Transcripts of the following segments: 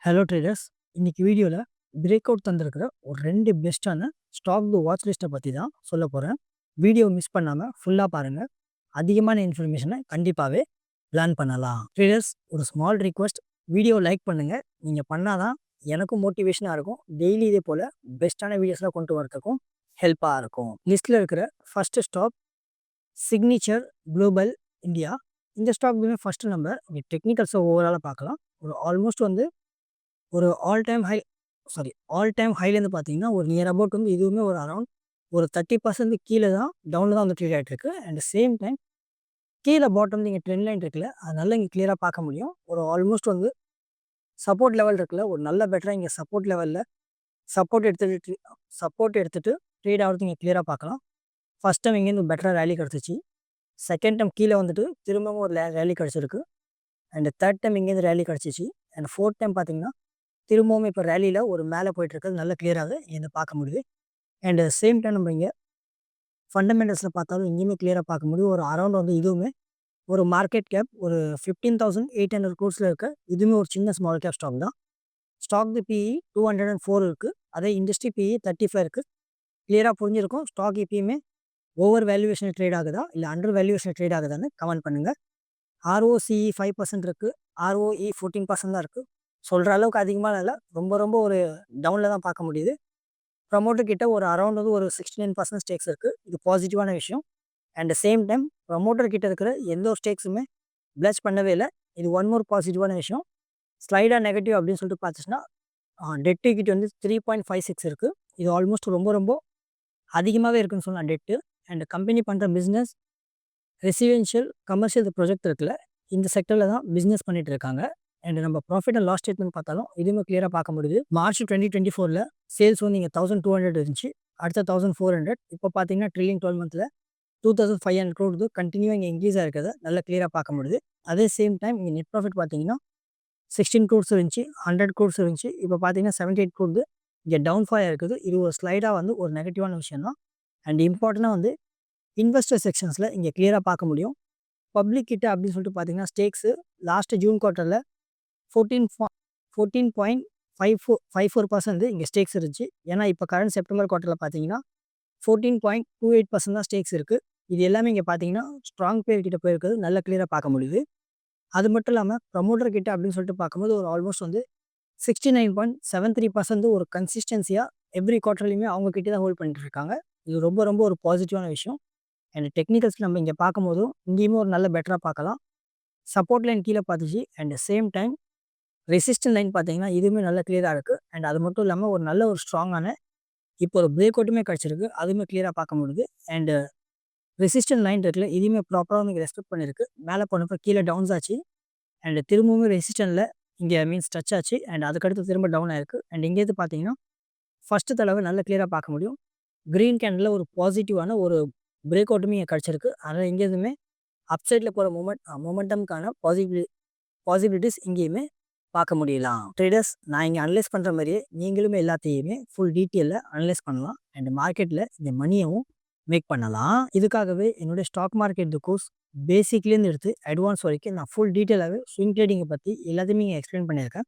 Hello traders. இன்னைக்கு வீடியோவில் break out தந்திருக்கிற ஒரு ரெண்டு பெஸ்ட்டான ஸ்டாக் வாட்ச் லிஸ்ட்டை பற்றி தான் சொல்ல போகிறேன். வீடியோ மிஸ் பண்ணாமல் ஃபுல்லாக பாருங்கள். அதிகமான இன்ஃபர்மேஷனை கண்டிப்பாகவே லேர்ன் பண்ணலாம். ட்ரேடர்ஸ், ஒரு ஸ்மால் ரிக்வெஸ்ட், வீடியோ லைக் பண்ணுங்கள். நீங்கள் பண்ணால் தான் எனக்கும் மோட்டிவேஷனாக இருக்கும். டெய்லி இதே போல் பெஸ்ட்டான வீடியோஸ்லாம் கொண்டு வரதுக்கும் ஹெல்ப்பாக இருக்கும். லிஸ்ட்டில் இருக்கிற ஃபஸ்ட்டு ஸ்டாக் சிக்னிச்சர் குளோபல் இந்தியா. இந்த ஸ்டாக்லையுமே ஃபஸ்ட்டு நம்ம இங்கே டெக்னிக்கல்ஸை ஓவராலாக பார்க்கலாம். ஒரு ஆல்மோஸ்ட் ஒரு ஆல் டைம் ஹைலேருந்து பார்த்தீங்கன்னா, ஒரு நியர் அபவுட் இதுவுமே ஒரு அரவுண்ட் ஒரு 30% கீழே தான் டவுனில் தான் ட்ரேட் ஆகிட்டுருக்கு. அண்ட் சேம் டைம் கீழே பாட்டம் இங்கே ட்ரெண்ட் லைன் இருக்குல்ல, அதனால இங்கே கிளியராக பார்க்க முடியும். ஒரு ஆல்மோஸ்ட் சப்போர்ட் லெவல் இருக்குல்ல, ஒரு நல்ல பெட்டராக இங்கே சப்போர்ட் லெவலில் சப்போர்ட் எடுத்துகிட்டு ட்ரேட் ஆகிறது இங்கே கிளியராக பார்க்கலாம். ஃபஸ்ட் டைம் இங்கேருந்து பெட்டராக ரேலி கிடச்சிச்சு. செகண்ட் டைம் கீழே திரும்பவும் ஒரு ரேலி கிடச்சிருக்கு. அண்ட் தேர்ட் டைம் இங்கேருந்து ரேலி கிடச்சிச்சு. அண்ட் ஃபோர்த் டைம் பார்த்தீங்கன்னா திரும்பவும் இப்போ ரேலியில் ஒரு மேலே போயிட்டுருக்கிறது நல்லா கிளியராக இங்கே பார்க்க முடியுது. அண்ட் சேம் டைம் நம்ம இங்கே ஃபண்டமெண்டல்ஸில் பார்த்தாலும் இங்கேயுமே கிளியராக பார்க்க முடியும். ஒரு அரௌண்ட் இதுவுமே ஒரு மார்க்கெட் கேப் ஒரு 15,800 crores இருக்க இதுவுமே ஒரு சின்ன ஸ்மால் கேப் ஸ்டாக் தான். ஸ்டாக் பிஇ 204 இருக்குது. அதே இண்டஸ்ட்ரி பிஇ 35 இருக்குது. கிளியராக புரிஞ்சிருக்கும். ஸ்டாக் இப்பயுமே ஓவர் வேல்யூவேஷன் ட்ரேட் ஆகுதா இல்லை அண்டர் வேல்யூவேஷன் ட்ரேட் ஆகுதான்னு கமெண்ட் பண்ணுங்கள். ROCE 5% இருக்குது. ROE 14% தான் இருக்குது. சொல்கிற அளவுக்கு அதிகமாக இல்லை. ரொம்ப ஒரு டவுனில் தான் பார்க்க முடியுது. ப்ரமோட்டர் கிட்ட ஒரு அரௌண்ட் ஒரு 69% ஸ்டேக்ஸ் இருக்குது. இது பாசிட்டிவான விஷயம். அண்ட் சேம் டைம் ப்ரமோட்டர் கிட்ட இருக்கிற எந்த ஒரு ஸ்டேக்ஸுமே பிளச் பண்ணவே இல்லை. இது ஒன் மோர் பாசிட்டிவான விஷயம். ஸ்லைடாக நெகட்டிவ் அப்படின்னு சொல்லிட்டு பார்த்துச்சுன்னா டெட் ஈக்விட்டி 3.56 இருக்குது. இது ஆல்மோஸ்ட் ரொம்ப அதிகமாகவே இருக்குன்னு சொல்லலாம் டெட்டு. அண்ட் கம்பெனி பண்ணுற பிஸ்னஸ் ரெசிடென்ஷியல் கமர்ஷியல் ப்ரொஜெக்ட் இருக்குல்ல, இந்த செக்டரில் தான் பிஸ்னஸ் பண்ணிட்டு இருக்காங்க. அண்ட் நம்ம ப்ராஃபிட் அண்ட் லாஸ் ஸ்டேட்மெண்ட் பார்த்தாலும் இதுவுமே கிளியராக பார்க்க முடியுது. மார்ச் 2024 சேல்ஸ் இங்கே 1200 இருந்துச்சு. அடுத்த 1400. இப்போ பார்த்தீங்கன்னா ட்ரில்லிங் 12 மந்த்தில் 2500 crore கண்டினியூ இங்கே இன்க்ரீஸ் ஆகிருக்கிறத நல்லா கிளியராக பார்க்க முடியுது. அதே சேம் டைம் இங்கே நெட் ப்ராஃபிட் பார்த்தீங்கன்னா 16 crores இருந்துச்சு, 100 crores இருந்துச்சு. இப்போ பார்த்தீங்கன்னா 78 crore இங்கே டவுன்ஃபால் இருக்குது. இது ஒரு ஸ்லைடாக ஒரு நெகட்டிவான விஷயம் தான். அண்ட் இம்பார்ட்டண்டாக இன்வெஸ்டர் செக்ஷன்ஸில் இங்கே கிளியராக பார்க்க முடியும். பப்ளிக் கிட்ட அப்படின்னு சொல்லிட்டு பார்த்தீங்கன்னா ஸ்டேக்ஸு லாஸ்ட் ஜூன் குவார்ட்டரில் 14.54% இங்கே ஸ்டேக்ஸ் இருந்துச்சு. ஏன்னா இப்போ கரண்ட் செப்டம்பர் குவார்ட்டரில் பார்த்தீங்கன்னா 14.28% தான் ஸ்டேக்ஸ் இருக்குது. இது எல்லாமே இங்கே பார்த்தீங்கன்னா ஸ்ட்ராங் பேர் கிட்ட போயிருக்கிறது நல்லா கிளியராக பார்க்க முடியுது. அது மட்டும் இல்லாமல் ப்ரமோட்டர் கிட்ட அப்படின்னு சொல்லிட்டு பார்க்கும்போது ஒரு ஆல்மோஸ்ட் 69.73% ஒரு கன்சிஸ்டன்சியாக எவ்ரி குவார்ட்டர்லையுமே அவங்க கிட்டே தான் ஹோல்ட் பண்ணிட்டு இருக்காங்க. இது ரொம்ப ஒரு பாசிட்டிவான விஷயம். அண்ட் டெக்னிக்கல்ஸ் நம்ம இங்கே பார்க்கும்போதும் இங்கேயுமே ஒரு நல்ல பெட்டராக பார்க்கலாம். சப்போர்ட் லைன் கீழே பார்த்துச்சு. And same time resistant line பார்த்தீங்கன்னா இதுவுமே நல்லா கிளியராக இருக்குது. அண்ட் அது மட்டும் இல்லாமல் ஒரு நல்ல ஒரு ஸ்ட்ராங்கான இப்போ ஒரு பிரேக் அவுட்டுமே கிடச்சிருக்கு. அதுவுமே கிளியராக பார்க்க முடியுது. அண்டு ரெசிஸ்டன்ட் லைன் இருக்குல்ல, இதுவுமே ப்ராப்பராக இங்கே ரெஸ்பெக்ட் பண்ணியிருக்கு. மேலே போனப்போ கீழே டவுன்ஸ் ஆச்சு. அண்ட் திரும்பவும் ரெசிஸ்டன்ட்டில் இங்கே மீன்ஸ் டச் ஆச்சு. அண்ட் அதுக்கடுத்து திரும்ப டவுன் ஆயிருக்கு. அண்ட் இங்கேருந்து பார்த்தீங்கன்னா ஃபஸ்ட்டு தடவை நல்லா கிளியராக பார்க்க முடியும். க்ரீன் கேண்டில் ஒரு பாசிட்டிவான ஒரு பிரேக் அவுட்டுமே இங்கே கிடச்சிருக்கு. அதனால் இங்கேயுமே அப்சைடில் போகிற மொமெண்டம்கான பாசிபிலிட்டிஸ் இங்கேயுமே பார்க்க முடியலாம். ட்ரேடர்ஸ், நான் இங்கே அனலைஸ் பண்ணுற மாதிரியே நீங்களுமே எல்லாத்தையுமே ஃபுல் டீட்டெயிலில் அனலைஸ் பண்ணலாம். அண்ட் மார்க்கெட்டில் இந்த மணியவும் மேக் பண்ணலாம். இதுக்காகவே என்னுடைய ஸ்டாக் மார்க்கெட் கோர்ஸ் பேசிக்லேருந்து எடுத்து அட்வான்ஸ் வரைக்கும் நான் ஃபுல் டீட்டெயிலாகவே ஸ்விங் ட்ரேடிங்கை பற்றி எல்லாத்தையுமே இங்கே எக்ஸ்பிளைன் பண்ணியிருக்கேன்.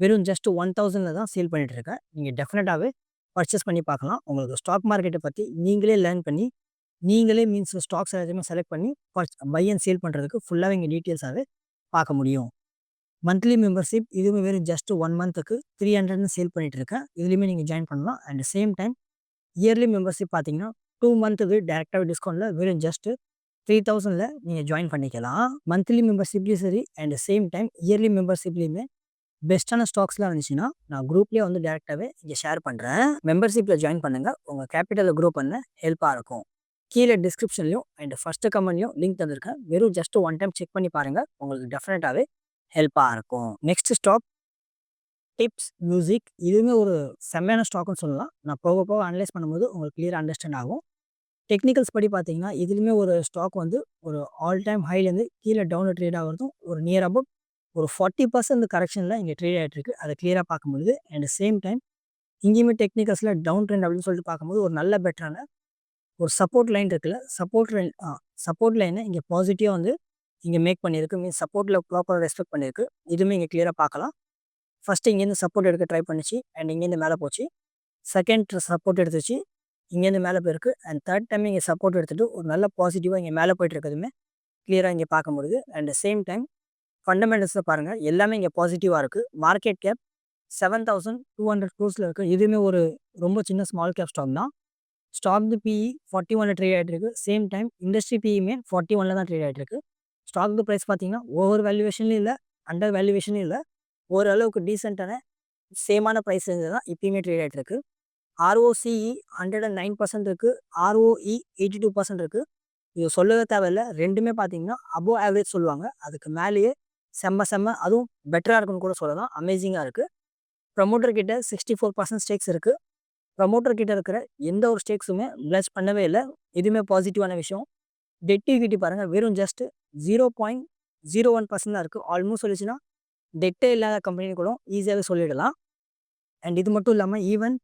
வெறும் ஜஸ்ட் 1000 தான் சேல் பண்ணிகிட்டு இருக்கேன். நீங்கள் டெஃபினட்டாகவே பர்ச்சேஸ் பண்ணி பார்க்கலாம். உங்களுக்கு ஸ்டாக் மார்க்கெட்டை பற்றி நீங்களே லேர்ன் பண்ணி நீங்களே மீன்ஸ் ஸ்டாக்ஸ் எல்லாத்தையுமே செலக்ட் பண்ணி பை அண்ட் சேல் பண்ணுறதுக்கு ஃபுல்லாகவே இங்கே டீட்டெயில்ஸாகவே பார்க்க முடியும். மந்த்லி மெம்பர்ஷிப் இதுவுமே வெறும் ஜஸ்ட் 1 மந்த்துக்கு 300 சேல் பண்ணிட்டு இருக்கேன். இதுலேயுமே நீங்கள் ஜாயின் பண்ணலாம். And same time yearly membership பார்த்தீங்கன்னா 2 மந்த்துக்கு டேரெக்டாகவே டிஸ்கவுண்ட்டில் வெறும் ஜஸ்ட் 3000 நீங்கள் ஜாயின் பண்ணிக்கலாம். மந்த்லி மெம்பர்ஷிப்லேயும் சரி அண்ட் சேம் டைம் இயர்லி மெம்பர்ஷிப்லேயுமே பெஸ்ட்டான ஸ்டாக்ஸ்லாம் இருந்துச்சுன்னா நான் குரூப்லேயே டேரெக்டாகவே இங்கே ஷேர் பண்ணுறேன். மெம்பர்ஷிப்பில் ஜாயின் பண்ணுங்கள். உங்கள் கேபிட்டலை க்ரோ பண்ண ஹெல்ப்பாக இருக்கும். கீழே டிஸ்கிரிப்ஷன்லையும் அண்ட் ஃபஸ்ட்டு கமெண்ட்லையும் லிங்க் தந்திருக்கேன். வெறும் ஜஸ்ட் 1 டைம் செக் பண்ணி பாருங்கள். உங்களுக்கு டெஃபினட்டாகவே ஹெல்ப்பாக இருக்கும். Next stock Tips Music. இதுவுமே ஒரு செம்மையான ஸ்டாக்னு சொல்லலாம். நான் போக அனலைஸ் பண்ணும்போது உங்களுக்கு கிளியராக அண்டர்ஸ்டாண்ட் ஆகும். டெக்னிக்கல்ஸ் படி பார்த்தீங்கன்னா இதுலேயுமே ஒரு ஸ்டாக் ஒரு ஆல் டைம் ஹைலேருந்து கீழே டவுனில் ட்ரேட் ஆகிறதும் ஒரு நியர் அபவுட் ஒரு 40% கரெக்ஷனில் இங்கே ட்ரேட் ஆகிட்டு இருக்குது. அதை கிளியராக பார்க்க முடியுது. அண்ட் சேம் டைம் இங்கேயுமே டெக்னிக்கல்ஸில் டவுன் ட்ரெண்ட் அப்படின்னு சொல்லிட்டு பார்க்கும்போது ஒரு நல்ல பெட்டரான ஒரு சப்போர்ட் லைன் இருக்குல்ல, சப்போர்ட் லைனை இங்கே பாசிட்டிவாக இங்கே மேக் பண்ணியிருக்கு. மீன்ஸ் சப்போர்ட்டில் ப்ராப்பராக ரெஸ்பெக்ட் பண்ணியிருக்கு. இதுவுமே இங்கே கிளியராக பார்க்கலாம். ஃபஸ்ட்டு இங்கேருந்து சப்போர்ட் எடுக்க ட்ரை பண்ணிச்சு அண்ட் இங்கேருந்து மேலே போச்சு. செகண்ட் சப்போர்ட் எடுத்துச்சு, இங்கேருந்து மேலே போயிருக்கு. அண்ட் தேர்ட் டைம் இங்கே சப்போர்ட் எடுத்துகிட்டு ஒரு நல்ல பாசிட்டிவாக இங்கே மேலே போயிட்டு இருக்கிறதுமே கிளியராக இங்கே பார்க்க முடியுது. அண்ட் சேம் டைம் ஃபண்டமெண்டல்ஸில் பாருங்கள் எல்லாமே இங்கே பாசிட்டிவாக இருக்குது. மார்க்கெட் கேப் 7,200 crores இருக்குது. இதுவுமே ஒரு ரொம்ப சின்ன ஸ்மால் கேப் ஸ்டாக் தான். ஸ்டாக் பிஇ 41 ட்ரேட் ஆகிட்டு இருக்கு. சேம் டைம் இண்டஸ்ட்ரி பிஇமே 41 தான் ட்ரேட் ஆகிட்டு இருக்கு. ஸ்டாக் ப்ரைஸ் பார்த்தீங்கன்னா ஓவர் வேல்யூவேஷன்லையும் இல்லை, அண்டர் வேல்யூவேஷன்லையும் இல்லை, ஓரளவுக்கு டீசெண்டான சேமான ப்ரைஸ் ரேஞ்சில் தான் இப்பயுமே ட்ரேட் ஆகிட்டு இருக்கு. ROCE 109% இருக்குது, ROE 82% இருக்குது. இது சொல்லவே தேவையில்லை, ரெண்டுமே பார்த்தீங்கன்னா அபோவ் ஆவரேஜ் சொல்லுவாங்க. அதுக்கு மேலேயே செம்ம அதுவும் பெட்டராக இருக்குன்னு கூட சொல்லலாம். அமேசிங்காக இருக்குது. ப்ரமோட்டர் கிட்ட 64% ஸ்டேக்ஸ் இருக்குது. ப்ரமோட்டர் கிட்ட இருக்கிற எந்த ஒரு ஸ்டேக்ஸுமே பிளஸ் பண்ணவே இல்லை. இதுவுமே பாசிட்டிவான விஷயம். டெட் ஈக்விட்டி பாருங்கள் வெறும் ஜஸ்ட் 0.01% தான் இருக்குது. ஆல்மோஸ்ட் சொல்லிச்சுன்னா டெட்டே இல்லாத கம்பெனி கூட ஈஸியாகவே சொல்லிடலாம். அண்ட் இது மட்டும் இல்லாமல் ஈவன்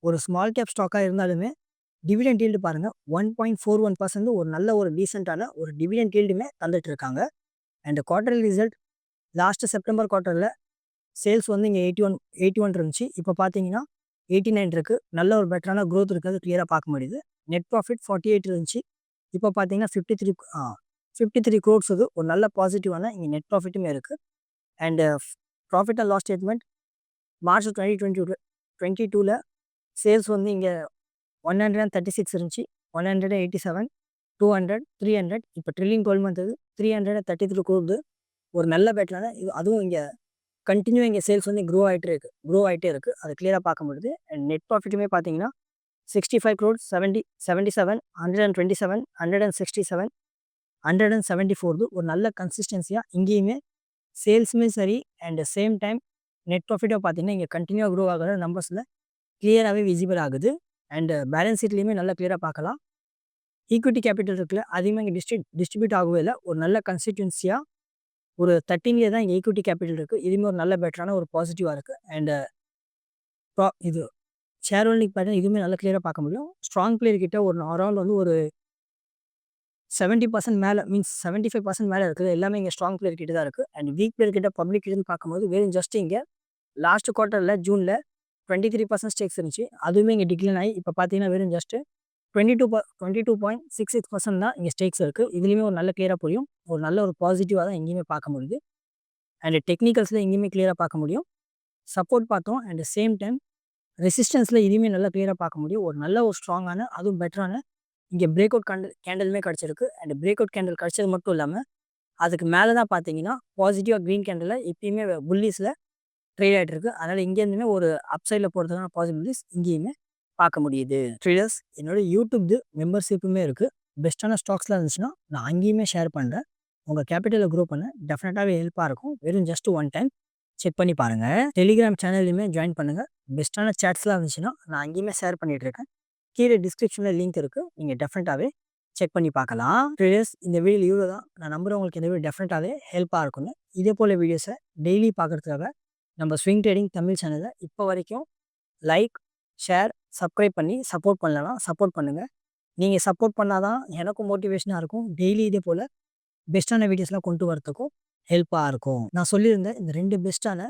ஒரு ஸ்மால் கேப் ஸ்டாக்காக இருந்தாலுமே டிவிடெண்ட் ஈல்டு பாருங்கள் 1.41% ஒரு நல்ல ஒரு டீசெண்டான ஒரு டிவிடெண்ட் ஈல்டுமே தந்துட்டு இருக்காங்க. And quarterly result last September குவார்ட்டரில் சேல்ஸ் வந்து இங்கே 81 இருந்துச்சு. இப்போ பார்த்தீங்கன்னா 89 இருக்குது. நல்ல ஒரு பெட்டரான க்ரோத் இருக்கிறது கிளியராக பார்க்க முடியுது. நெட் ப்ராஃபிட் 48 இருந்துச்சு. இப்போ பார்த்தீங்கன்னா 53 crores ஒரு நல்ல பாசிட்டிவான இங்கே நெட் ப்ராஃபிட்டுமே இருக்குது. And profit and loss statement March 2022 sales வந்து இங்கே 136 இருந்துச்சு, 187, 200, 300. இப்போ ட்ரில்லிங் 12 மந்த் 333 crores ஒரு நல்ல பெட்டரான இது. அதுவும் இங்கே கண்டினியூ இங்கே சேல்ஸ் வந்து க்ரோ ஆகிட்டே இருக்குது. அது கிளியராக பார்க்க முடியுது. அண்ட் நெட் ப்ராஃபிட்டுமே பார்த்தீங்கன்னா 65 crores, 77, 127, 167, 174 ஒரு நல்ல கன்சிஸ்டன்சியாக இங்கேயுமே சேல்ஸுமே சரி அண்ட் சேம் டைம் நெட் ப்ராஃபிட்டாக பார்த்தீங்கன்னா இங்கே கண்டினியூவாக க்ரோ ஆகிற நம்பர்ஸில் கிளியராகவே விசிபிள் ஆகுது. அண்டு பேலன்ஸ் ஷீட்லேயுமே நல்லா கிளியராக பார்க்கலாம். ஈக்விட்டி கேபிட்டல் இருக்குல்ல, அதிகமாக இங்கே டிஸ்ட்ரிபியூட் ஆகவே இல்லை. ஒரு நல்ல கன்சிஸ்டன்சியாக ஒரு 13 தான் இங்கே ஈக்விட்டி கேபிட்டல் இருக்குது. இதுவுமே ஒரு நல்ல பெட்டரான ஒரு பாசிட்டிவாக இருக்குது. அண்டு இது ஷேர் ஹோல்டிங் பார்த்தீங்கன்னா இதுவுமே நல்லா கிளியராக பார்க்க முடியும். ஸ்ட்ராங் பிளேயர் கிட்ட ஒரு அரௌண்ட் வந்து ஒரு 70% மேலே, மீன்ஸ் 75% மேலே இருக்குது. எல்லாமே இங்கே ஸ்ட்ராங் பிளேயர் கிட்ட தான் இருக்குது. அண்ட் வீக் பிளேயர் கிட்ட பப்ளிக் கிட்டன்னு பார்க்கும்போது வெறும் ஜஸ்ட் இங்கே லாஸ்ட் குவார்ட்டரில் ஜூனில் 23% ஸ்டேக்ஸ் இருந்துச்சு. அதுவுமே இங்கே டிக்ளைன் ஆகி இப்போ பார்த்தீங்கன்னா வெறும் ஜஸ்ட்டு 22.66% தான் இங்கே ஸ்டேக்ஸ் இருக்குது. இதுலேயுமே ஒரு நல்ல கிளியராக புரியும். ஒரு நல்ல ஒரு பாசிட்டிவாக தான் எங்கேயுமே பார்க்க முடியுது. அண்ட் டெக்னிக்கல்ஸில் எங்கேயுமே கிளியராக பார்க்க முடியும். சப்போர்ட் பார்த்தோம். அண்ட் சேம் டைம் ரெசிஸ்டன்ஸில் இதுவுமே நல்லா கிளியராக பார்க்க முடியும். ஒரு நல்ல ஒரு ஸ்ட்ராங்கான அதுவும் பெட்டரான இங்கே பிரேக் அவுட் கேண்டலுமே கிடச்சிருக்கு. அண்ட் பிரேக் அவுட் கேண்டல் கிடச்சது மட்டும் இல்லாமல் அதுக்கு மேலே தான் பார்த்தீங்கன்னா பாசிட்டிவாக க்ரீன் கேண்டலில் எப்பயுமே புல்லிஸில் ட்ரேட் ஆகிட்டு இருக்குது. அதனால் இங்கேருந்துமே ஒரு அப்சைடில் போகிறதுக்கான பாசிபிலிட்டிஸ் இங்கேயுமே பார்க்க முடியுது. ட்ரேடர்ஸ் என்னோட யூடியூப் மெம்பர்ஷிப்புமே இருக்குது. பெஸ்ட்டான ஸ்டாக்ஸ்லாம் இருந்துச்சுன்னா நான் அங்கேயுமே ஷேர் பண்ணுறேன். உங்கள் கேபிட்டலை க்ரோ பண்ண டெஃபினட்டாகவே ஹெல்ப்பாக இருக்கும். வெறும் ஜஸ்ட் ஒன் டைம் செக் பண்ணி பாருங்கள். டெலிகிராம் சேனல்லையுமே ஜாயின் பண்ணுங்கள். பெஸ்ட்டான சேட்ஸ்லாம் இருந்துச்சுன்னா நான் அங்கேயுமே ஷேர் பண்ணிகிட்ருக்கேன். கீழே டிஸ்கிரிப்ஷனில் லிங்க் இருக்குது, நீங்கள் டெஃபினட்டாகவே செக் பண்ணி பார்க்கலாம். ட்ரேடர்ஸ் இந்த வீடியோ இவ்வளோ தான். நான் நம்புகிறேன் உங்களுக்கு இந்த வீடியோ டெஃபினட்டாகவே ஹெல்ப்பாக இருக்குங்க. இதே போல் வீடியோஸை டெய்லி பார்க்குறதுக்காக நம்ம ஸ்விங் ட்ரேடிங் தமிழ் சேனலை இப்போ வரைக்கும் லைக், ஷேர், சப்ஸ்கிரைப் பண்ணி சப்போர்ட் பண்ணலாம். சப்போர்ட் பண்ணுங்கள். நீங்கள் சப்போர்ட் பண்ணால் தான் எனக்கும் மோட்டிவேஷனாக இருக்கும். டெய்லி இதே போல் பெஸ்ட்டான வீடியோஸ்லாம் கொண்டு வரத்துக்கும் ஹெல்ப்பாக இருக்கும். நான் சொல்லியிருந்தேன் இந்த 2 பெஸ்ட்டான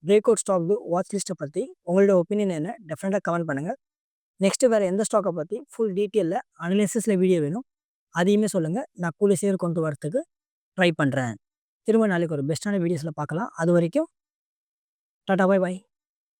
பிரேக் அவுட் ஸ்டாக் வாட்ச் லிஸ்ட்டை பற்றி உங்களோட ஒப்பீனியன் என்ன டெஃபினட்டாக கமெண்ட் பண்ணுங்கள். நெக்ஸ்ட்டு வேறு எந்த ஸ்டாக்கை பற்றி ஃபுல் டீட்டெயிலில் அனலைசிஸில் வீடியோ வேணும் அதையுமே சொல்லுங்கள். நான் கூடிய சீக்கிரம் கொண்டு வரத்துக்கு ட்ரை பண்ணுறேன். திரும்ப நாளைக்கு ஒரு பெஸ்ட்டான வீடியோஸில் பார்க்கலாம். அது வரைக்கும் டாடா, பை பாய்.